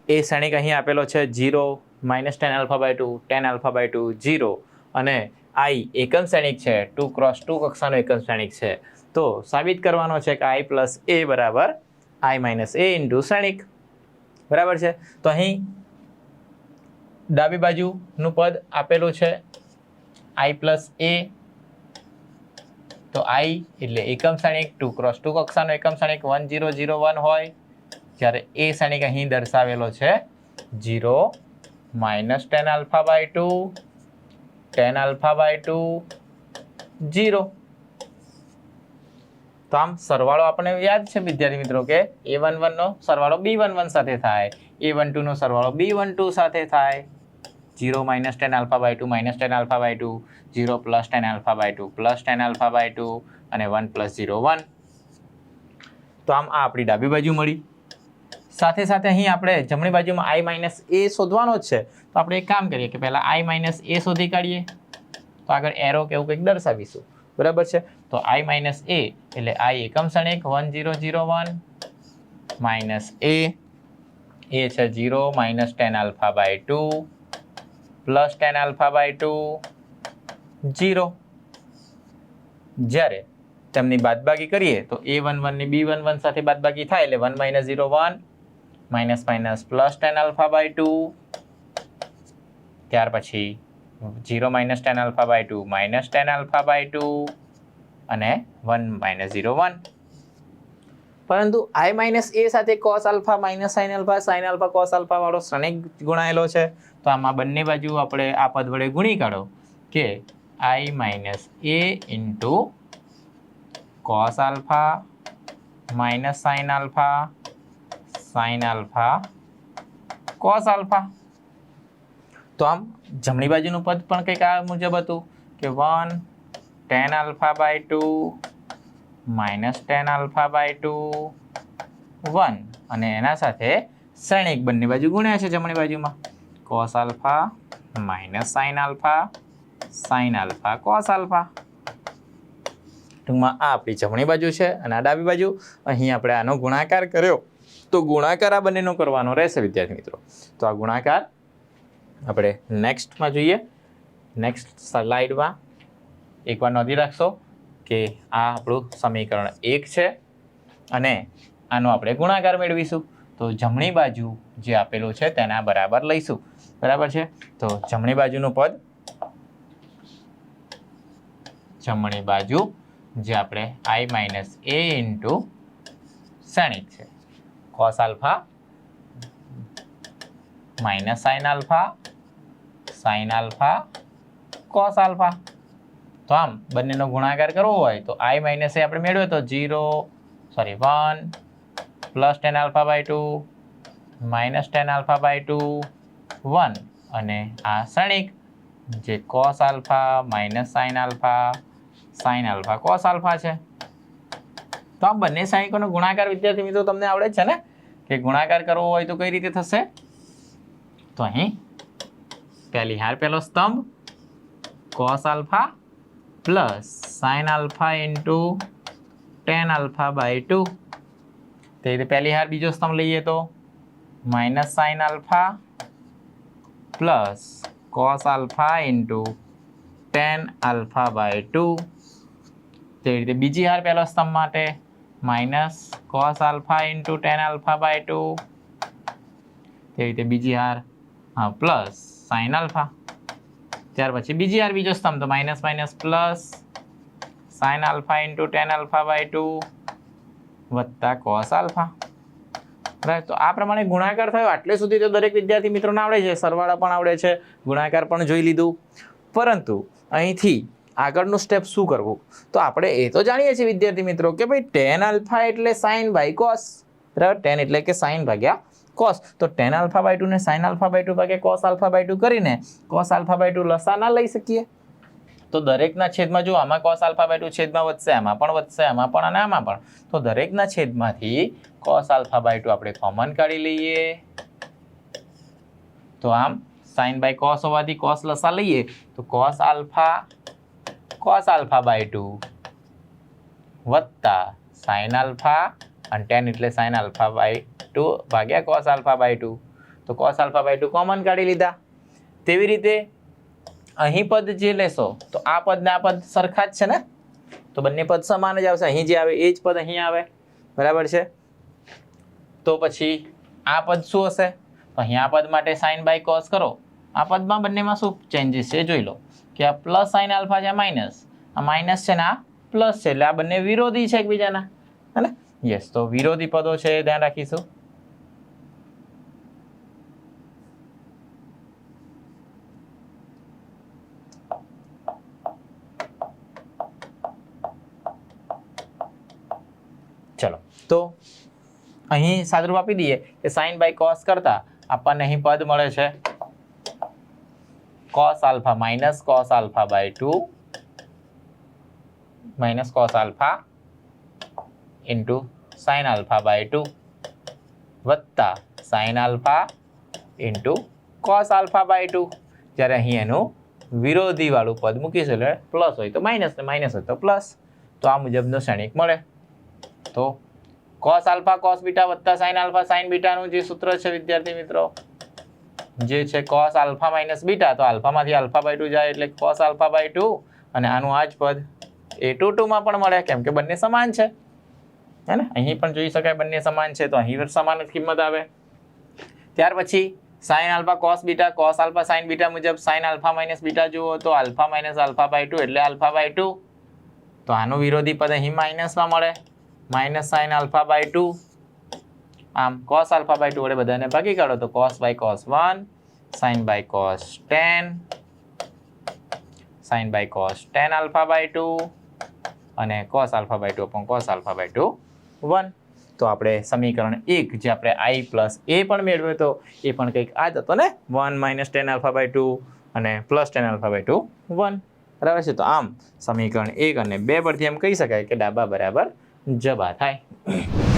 એ શ્રેણિક અહીં આપેલો છે 0 minus ten alpha by two, ten alpha by two 0, અને આઈ એકમ શ્રેણિક છે, 2x2 કક્ષાનો એકમ શ્રેણિક છે. તો સાબિત કરવાનો છે કે i પ્લસ એ બરાબર i માઇનસ એ ઇન્ટુ શ્રેણિક. બરાબર છે. તો અહીં ડાબી બાજુનું પદ આપેલું છે i પ્લસ એ, તો i એટલે એકમ શ્રેણિક, 2x2 કક્ષાનો એકમ શ્રેણિક 1 0 0 1 હોય, જ્યારે એ શ્રેણિક અહીં દર્શાવેલો છે 0 minus ten alpha by two, ten alpha by two 0. તો આમ સરવાળો આપણે યાદ છે વિદ્યાર્થી મિત્રો કે a11 નો સરવાળો b11 સાથે થાય, a12 નો સરવાળો b12 સાથે થાય. 0 minus ten alpha by two minus ten alpha by two, 0 plus ten alpha by two plus ten alpha by two, અને 1 પ્લસ 0 1. તો આમ આ આપણી ડાબી બાજુ મળી. સાથે સાથે અહીં આપણે જમણી બાજુમાં i માઇનસ એ શોધવાનો જ છે. તો આપણે એક કામ કરીએ કે પહેલાં i માઇનસ એ શોધી કાઢીએ. તો આગળ એરો કે એવું કંઈક દર્શાવીશું. બરાબર છે. તો i માઇનસ એ એટલે i એકમ શ્રેણિક 1 0 0 1 માઇનસ એ છે 0 minus ten alpha by two plus ten alpha by two 0. જ્યારે તેમની બાદબાકી કરીએ તો a11 ની b11 સાથે બાદબાકી થાય એટલે 1 minus 0 1 minus minus plus ten alpha by two, ત્યાર પછી 0 minus ten alpha by two minus ten alpha by two, અને 1 માઇનસ 0 1. પરંતુ i માઇનસ એ સાથે cos alpha minus sine alpha cos alpha વાળો શ્રેણિક ગુણાયેલો છે. તો આમાં બંને બાજુ આપણે આ પદ વડે ગુણી કાઢો કે i minus A into cos alpha minus sine alpha cos alpha. તો આમ જમણી બાજુનું પદ પણ કંઈક આ મુજબ હતું કે 1 ten alpha by two minus ten alpha by two 1, અને એના સાથે શ્રેણિક બંને બાજુ ગુણ્યા છે જમણી બાજુમાં cos alpha minus sine alpha cos alpha. ટૂંકમાં આ આપણી જમણી બાજુ છે અને આ ડાબી બાજુ. અહીં આપણે આનો ગુણાકાર કર્યો તો ગુણાકાર આ બંનેનો કરવાનો રહેશે વિદ્યાર્થી મિત્રો. તો આ ગુણાકાર આપણે નેક્સ્ટમાં જોઈએ. નેક્સ્ટ સ્લાઇડમાં એકવાર નોંધી રાખશો કે આ આપણું સમીકરણ 1 છે અને આનો આપણે ગુણાકાર મેળવીશું. તો જમણી બાજુ જે આપેલું છે તેના બરાબર લઈશું. બરાબર છે. તો જમણી બાજુનું પદ, જમણી બાજુ જે આપણે i માઇનસ એ ઇન્ટુ શ્રેણિક છે cos alpha minus sine alpha cos alpha. તો આમ બંનેનો ગુણાકાર કરવો હોય તો i માઇનસ એ આપણે મેળવ્યો તો 1 plus ten alpha by two minus ten alpha by two 1, અને આ શ્રેણિક જે cos alpha minus sine alpha cos alpha છે. તો આમ બંને શ્રેણિકોનો ગુણાકાર વિદ્યાર્થી મિત્રો તમને આવડે છે ને કે ગુણાકાર કરવો હોય તો કઈ રીતે થશે. તો અહીં પહેલી હાર પહેલો સ્તંભ cos alpha plus sine alpha into ten alpha by two. તે રીતે પહેલી હાર બીજો સ્તંભ લઈએ તો minus sine alpha plus cos alpha into ten alpha by two. તે રીતે બીજી હાર પહેલો સ્તંભ માટે minus cos alpha into ten alpha by two. તે રીતે બીજી હાર પ્લસ સાઇન આલ્ફા. ત્યાર પછી બીજી હાર બીજો સ્તંભ તો minus plus sine alpha into ten alpha by two વત્તા કોસ આલ્ફા. રાઈટ. તો આ પ્રમાણે ગુણાકાર થયો. આટલે સુધી તો દરેક વિદ્યાર્થી મિત્રોને આવડે છે, સરવાળા પણ આવડે છે, ગુણાકાર પણ જોઈ લીધું. પરંતુ અહીંથી આગળનું સ્ટેપ શું કરવું? તો આપણે એ તો જાણીએ છીએ વિદ્યાર્થી મિત્રો કે ભાઈ ટેન આલ્ફા એટલે સાઇન બાય કોસ. બરાબર. ટેન એટલે કે સાઇન ભાગ્યા કોસ. તો ટેન આલ્ફા બાય ટુ ને સાઇન આલ્ફા બાય ટુ ભાગ્યા કોસ આલ્ફા બાય ટુ કરીને કોસ આલ્ફા બાય ટુ લસા ના લઈ શકીએ. તો દરેકના છેદમાં જો આમાં કોસ આલ્ફા બાય ટુ છેદમાં વધશે, આમાં પણ વધશે, આમાં પણ અને આમાં પણ. તો દરેકના છેદમાંથી કોસ આલ્ફા બાય ટુ આપણે કોમન કાઢી લઈએ. તો આમ સાઇન બાય કોસ હોવાથી કોસ લસા લઈએ તો કોસ આલ્ફા બાય ટુ વત્તા સાઇન આલ્ફા, અને ટેન એટલે સાઇન આલ્ફા બાય ટુ ભાગ્યા કોસ આલ્ફા બાય ટુ. તો cos આલ્ફા બાય 2 કોમન કાઢી લીધા. તેવી રીતે અહીં પદ જે લેશો તો આ પદ ને આ પદ સરખા જ છે ને, તો બંને પદ સમાન જ આવશે. અહીં જે આવે એ જ પદ અહીં આવે, બરાબર છે. તો પછી આ પદ શું હશે? તો અહીં આ પદ માટે સાઇન બાય કોસ કરો. આ પદમાં બંનેમાં શું ચેન્જીસ છે જોઈ લો કે આ પ્લસ સાઇન આલ્ફા છે, આ માઇનસ છે ને આ પ્લસ છે, એટલે આ બંને વિરોધી છે એકબીજાના, હે ને? યસ, તો વિરોધી પદો છે ધ્યાન રાખીશું. ચલો, તો અહીં સાદુરૂપ આપી દઈએ કે સાઇન બાય કોસ કરતા આપણને અહીં પદ મળે છે cos alpha minus cos alpha by 2 minus cos alpha into sine alpha by 2 વત્તા sine alpha into cos alpha by 2. જ્યારે અહીં એનું વિરોધી વાળું પદ મૂકીશું એટલે પ્લસ હોય તો માઇનસ ને માઇનસ હોય તો પ્લસ, તો આ મુજબનો શ્રેણિક મળે. તો cos આલ્ફા cos બીટા વત્તા sin આલ્ફા sin બીટાનું જે સૂત્ર છે વિદ્યાર્થી મિત્રો, જે છે cos આલ્ફા માઇનસ બીટા, તો આલ્ફામાંથી આલ્ફા બાય 2 જાય એટલે cos આલ્ફા બાય 2, અને આનું આ જ પદ a22 માં પણ મળે કેમ કે બંને સમાન છે, હે ને? અહીં પણ જોઈ શકાય બંને સમાન છે, તો અહીં સમાન જ કિંમત આવે. ત્યાર પછી sin alpha cos beta cos alpha sin beta મુજબ sin આલ્ફા માઇનસ બીટા જુઓ તો આલ્ફા માઇનસ આલ્ફા બાય 2 એટલે આલ્ફા બાય 2, તો આનું વિરોધી પદ અહીં માઇનસમાં મળે, માઇનસ સાઇન આલ્ફા બાય 2. આમ cos આલ્ફા બાય 2 વડે બધાને ભાગી કાઢો તો cos by cos 1, sin by cos 10, sin by cos 10 alpha by 2 અને cos alpha by 2 upon cos alpha by 2 1. તો આપણે સમીકરણ 1 જે આપણે i પ્લસ a પણ મેળવ્યો તો એ પણ કંઈક આ જ હતો ને, 1 માઇનસ 10 આલ્ફા બાય 2 અને પ્લસ 10 આલ્ફા બાય 2 1, બરાબર છે. તો આમ સમીકરણ 1 અને 2 પરથી એમ કહી શકાય કે ડાબા બરાબર જબા થાય.